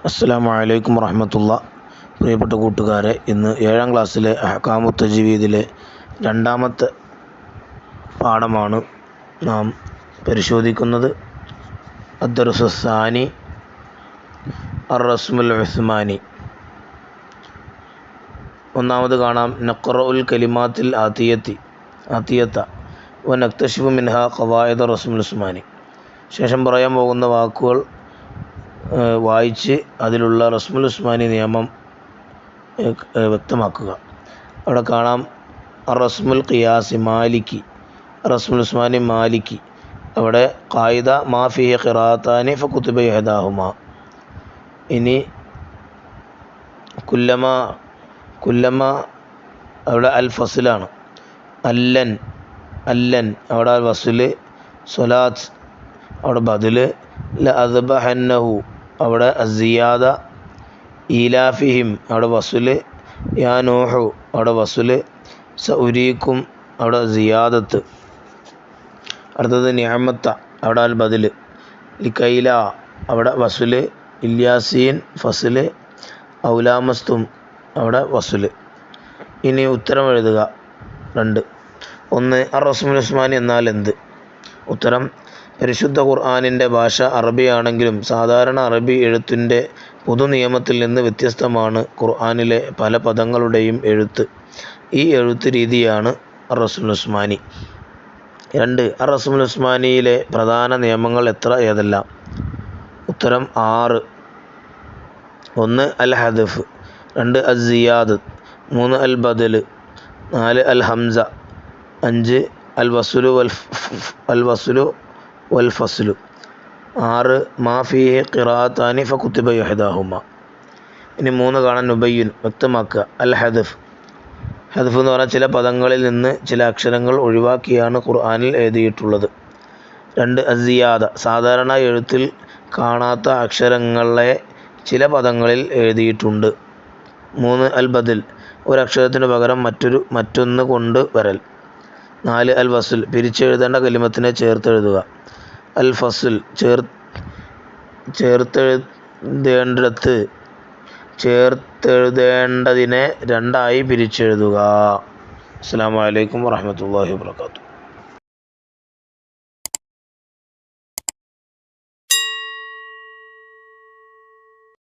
അസ്സലാമു അലൈക്കും വറഹ്മത്തുള്ളാ. പ്രിയപ്പെട്ട കൂട്ടുകാരെ, ഇന്ന് 7ാം ക്ലാസ്സിലെ അഹ്കാമു തജ്വീദിലെ രണ്ടാമത്തെ പാഠമാണ് നാം പരിശോധിക്കുന്നത്. അദ്ദർസു സാനി അർ-റസ്മുൽ ഉസ്മാനി. ഒന്നാമത് കാണാം നഖ്റഉൽ കലിമാത്തിൽ ആതിയത്ത വ നക്തശിഫു മിൻഹാ ഖവായിദ റസ്മുൽ ഉസ്മാനി. ശേഷം പറയാൻ പോകുന്ന വാക്കുകൾ വായിച്ച് അതിലുള്ള റസ്മുൽ ഉസ്മാനി നിയമം വ്യക്തമാക്കുക. അവിടെ കാണാം റസ്മുൽ ഖിയാസി മാലിക്കി, റസ്മുൽ ഉസ്മാനി മാലിക്കി. അവിടെ ഖായിദ മാ ഫീഹി ഖിറാഅത്താനി ഫകുതിബ ഇഹ്ദാഹുമാ. ഇനി കുല്ലമ അവിടെ അൽ ഫസ്ലാണ്. അല്ലൻ അവിടെ വസ്ല്. സ്വലാത്ത് അവിടെ ബദല്. ലഅദ്ബഹന്നഹു അവിടെ അസിയാദ. ഈലാഫിഹിം അവിടെ വസ്ല്. യാ നൂഹു അവിടെ വസ്ല്. സഉരീക്കും അവിടെ സിയാദത്ത്. അടുത്തത് നിഅമത്ത അവിടെ അൽ ബദല്. ലിക്കൈല അവിടെ വസ്ല്. ഇല്യാസീൻ ഫസ്ല്. ഔലാമസ്തും അവിടെ വസ്ല്. ഇനി ഉത്തരം എഴുതുക. 2. 1. അർ-റസ്മുൽ ഉസ്മാനി എന്നാൽ എന്ത്? ഉത്തരം: പരിശുദ്ധ ഖുർആനിൻ്റെ ഭാഷ അറബിയാണെങ്കിലും സാധാരണ അറബി എഴുത്തിൻ്റെ പൊതു നിയമത്തിൽ നിന്ന് വ്യത്യസ്തമാണ് ഖുർആനിലെ പല പദങ്ങളുടെയും എഴുത്ത്. ഈ എഴുത്ത് രീതിയാണ് അർ-റസ്മുൽ ഉസ്മാനി. 2. അർ-റസ്മുൽ ഉസ്മാനിയിലെ പ്രധാന നിയമങ്ങൾ ഏതെല്ലാം? ഉത്തരം: 6. 1. അൽ ഹദഫ്. 2. അൽ സിയാദത്ത്. 3. അൽ ബദല്. 4. അൽ ഹംസ. 5. അൽ വസ്ലു വൽ ഫസ്ലു. 6. മാ ഫീഹി ഖിറാഅത്താനി ഫകുതിബ ഇഹ്ദാഹുമാ. ഇനി 3 കാണാൻ നുബയ്യിൻ വ്യക്തമാക്കുക. അൽ ഹദഫ് എന്ന് പറഞ്ഞാൽ ചില പദങ്ങളിൽ നിന്ന് ചില അക്ഷരങ്ങൾ ഒഴിവാക്കിയാണ് ഖുർആനിൽ എഴുതിയിട്ടുള്ളത്. 2. അസിയാദ സാധാരണ എഴുത്തിൽ കാണാത്ത അക്ഷരങ്ങളെ ചില പദങ്ങളിൽ എഴുതിയിട്ടുണ്ട്. 3. അൽ ബദൽ ഒരക്ഷരത്തിന് പകരം മറ്റൊന്ന് കൊണ്ട് വരൽ. 4. അൽ വസ്ൽ പിരിച്ചെഴുതേണ്ട കലിമത്തിനെ ചേർത്തെഴുതുക. അൽ ഫസ്ൽ ചേർത്തെഴുതേണ്ടതിനെ 2 ആയി പിരിച്ചെഴുതുക. അസ്സലാമു അലൈക്കും വറഹ്മത്തുള്ളാഹി വബറകാതുഹു.